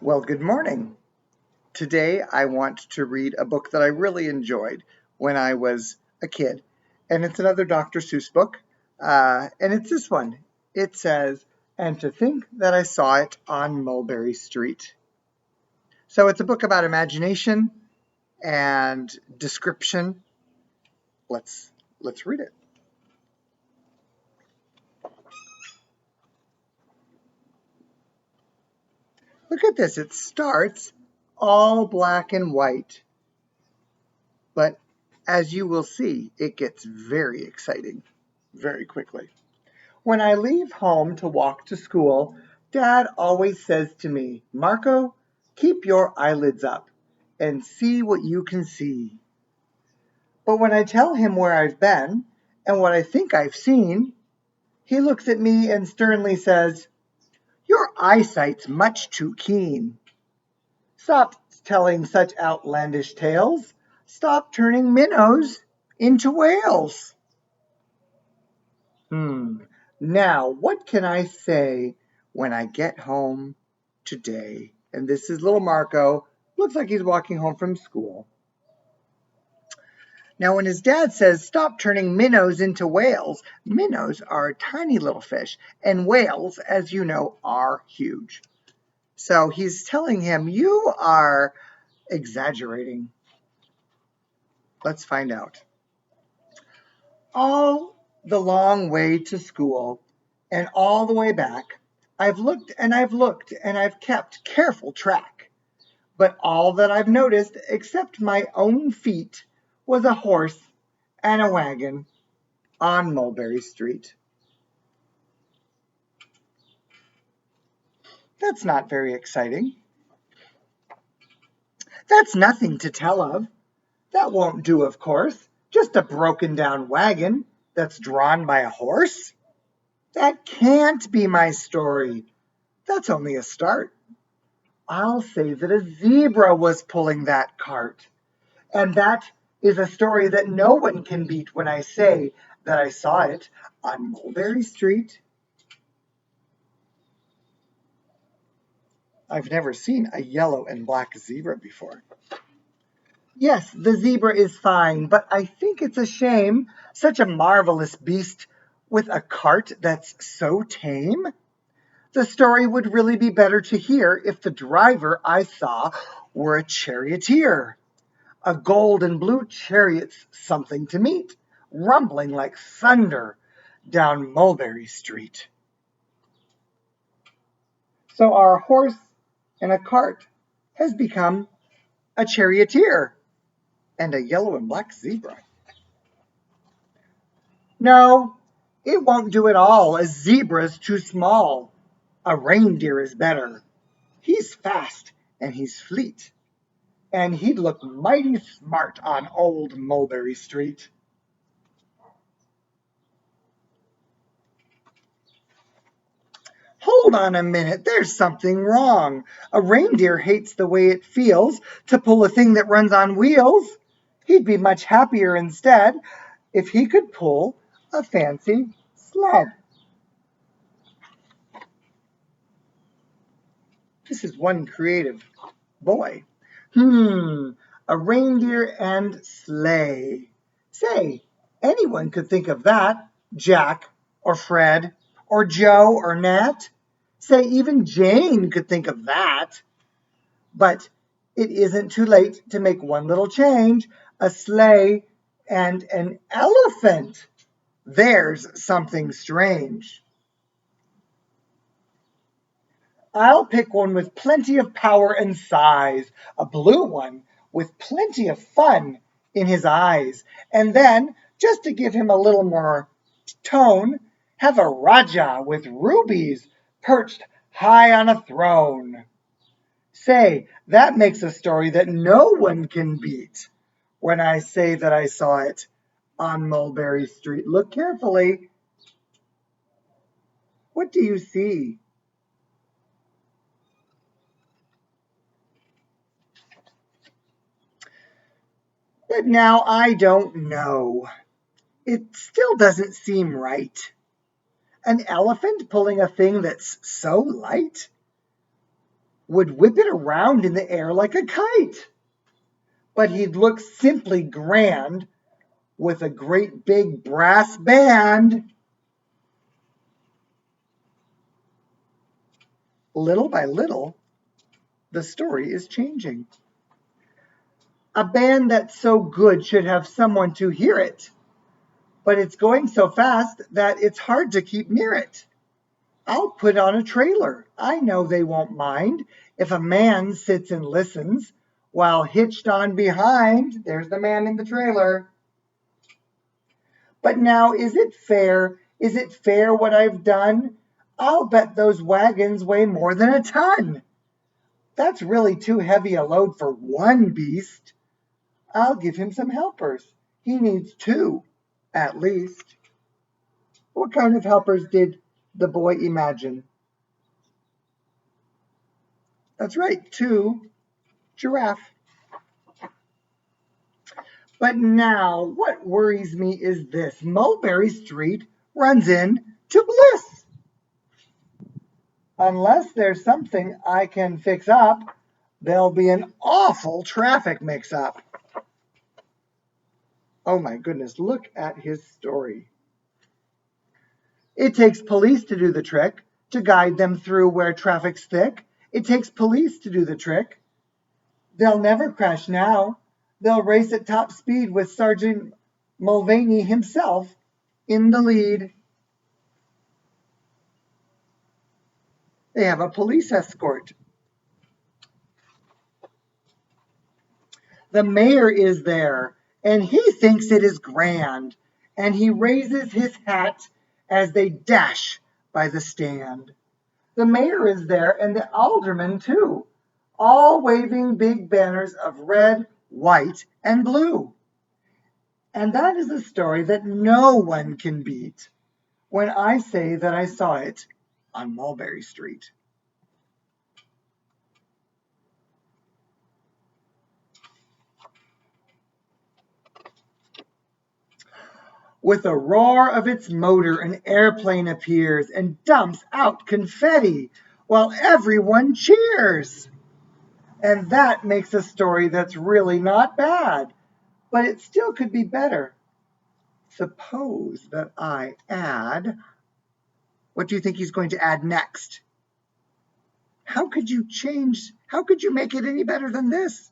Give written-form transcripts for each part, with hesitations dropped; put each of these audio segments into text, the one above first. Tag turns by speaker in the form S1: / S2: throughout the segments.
S1: Well, good morning. Today I want to read a book that I really enjoyed when I was a kid. And it's another Dr. Seuss book. And it's this one. It says, "And to think that I saw it on Mulberry Street." So it's a book about imagination and description. Let's let's read it. Look at this. It starts all black and white. But as you will see, it gets very exciting very quickly. When I leave home to walk to school, Dad always says to me, "Marco, keep your eyelids up and see what you can see." But when I tell him where I've been and what I think I've seen, he looks at me and sternly says, "Your eyesight's much too keen. Stop telling such outlandish tales. Stop turning minnows into whales." Hmm. Now, what can I say when I get home today? And this is little Marco. Looks like he's walking home from school. Now, when his dad says, "Stop turning minnows into whales," minnows are tiny little fish, and whales, as you know, are huge. So he's telling him, "You are exaggerating." Let's find out. All the long way to school and all the way back, I've looked and I've looked and I've kept careful track. But all that I've noticed, except my own feet, was a horse and a wagon on Mulberry Street. That's not very exciting. That's nothing to tell of. That won't do, of course. Just a broken down wagon that's drawn by a horse. That can't be my story. That's only a start. I'll say that a zebra was pulling that cart. And that is a story that no one can beat when I say that I saw it on Mulberry Street. I've never seen a yellow and black zebra before. Yes, the zebra is fine, but I think it's a shame such a marvelous beast with a cart that's so tame. The story would really be better to hear if the driver I saw were a charioteer. A gold and blue chariot's something to meet, rumbling like thunder down Mulberry Street. So our horse and a cart has become a charioteer and a yellow and black zebra. No, it won't do at all. A zebra's too small. A reindeer is better. He's fast and he's fleet, and he'd look mighty smart on old Mulberry Street. Hold on a minute, there's something wrong. A reindeer hates the way it feels to pull a thing that runs on wheels. He'd be much happier instead if he could pull a fancy sled. This is one creative boy. A reindeer and sleigh. Say, anyone could think of that. Jack or Fred or Joe or Nat. Say, even Jane could think of that. But it isn't too late to make one little change. A sleigh and an elephant. There's something strange. I'll pick one with plenty of power and size, a blue one with plenty of fun in his eyes. And then, just to give him a little more tone, have a Raja with rubies perched high on a throne. Say, that makes a story that no one can beat when I say that I saw it on Mulberry Street. Look carefully. What do you see? But now I don't know. It still doesn't seem right. An elephant pulling a thing that's so light? would whip it around in the air like a kite. But he'd look simply grand with a great big brass band. Little by little, the story is changing. A band that's so good should have someone to hear it, but it's going so fast that it's hard to keep near it. I'll put on a trailer. I know they won't mind if a man sits and listens while hitched on behind. There's the man in the trailer. But now, is it fair? Is it fair what I've done? I'll bet those wagons weigh more than a ton. That's really too heavy a load for one beast. I'll give him some helpers. He needs two, at least. What kind of helpers did the boy imagine? That's right, two giraffe. But now, what worries me is this. Mulberry Street runs in to Bliss. Unless there's something I can fix up, there'll be an awful traffic mix-up. Oh my goodness, look at his story. It takes police to do the trick, to guide them through where traffic's thick. It takes police to do the trick. They'll never crash now. They'll race at top speed with Sergeant Mulvaney himself in the lead. They have a police escort. The mayor is there, and he thinks it is grand, and he raises his hat as they dash by the stand. The mayor is there, and the aldermen too, all waving big banners of red, white, and blue. And that is a story that no one can beat when I say that I saw it on Mulberry Street. With a roar of its motor, an airplane appears and dumps out confetti while everyone cheers. And that makes a story that's really not bad, but it still could be better. Suppose that I add, what do you think he's going to add next? How could you make it any better than this?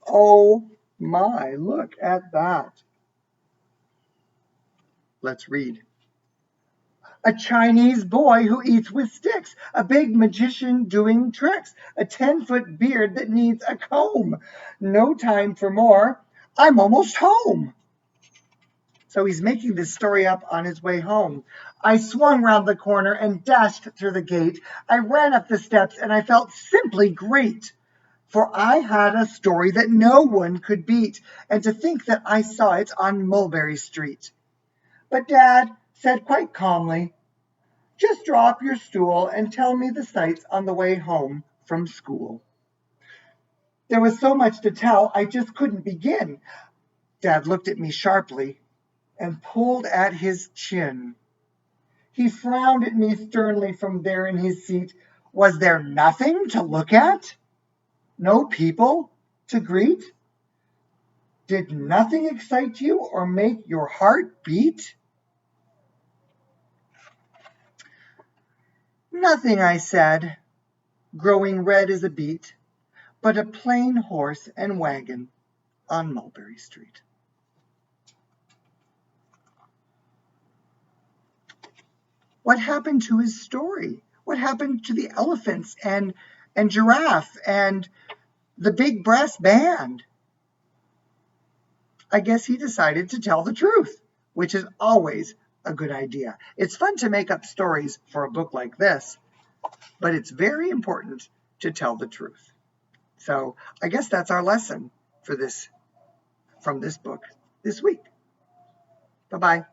S1: Oh my, look at that. Let's read. A Chinese boy who eats with sticks, a big magician doing tricks, a 10-foot beard that needs a comb. No time for more. I'm almost home. So he's making this story up on his way home. I swung round the corner and dashed through the gate. I ran up the steps and I felt simply great. For I had a story that no one could beat, and to think that I saw it on Mulberry Street. But Dad said quite calmly, just draw up your stool and tell me the sights on the way home from school. There was so much to tell, I just couldn't begin. Dad looked at me sharply and pulled at his chin. He frowned at me sternly from there in his seat. Was there nothing to look at? No people to greet? Did nothing excite you or make your heart beat? Nothing, I said, growing red as a beet, but a plain horse and wagon on Mulberry Street. What happened to his story? What happened to the elephants and giraffe and the big brass band? I guess he decided to tell the truth, which is always a good idea. It's fun to make up stories for a book like this, but it's very important to tell the truth. So I guess that's our lesson for this from this book this week. Bye-bye.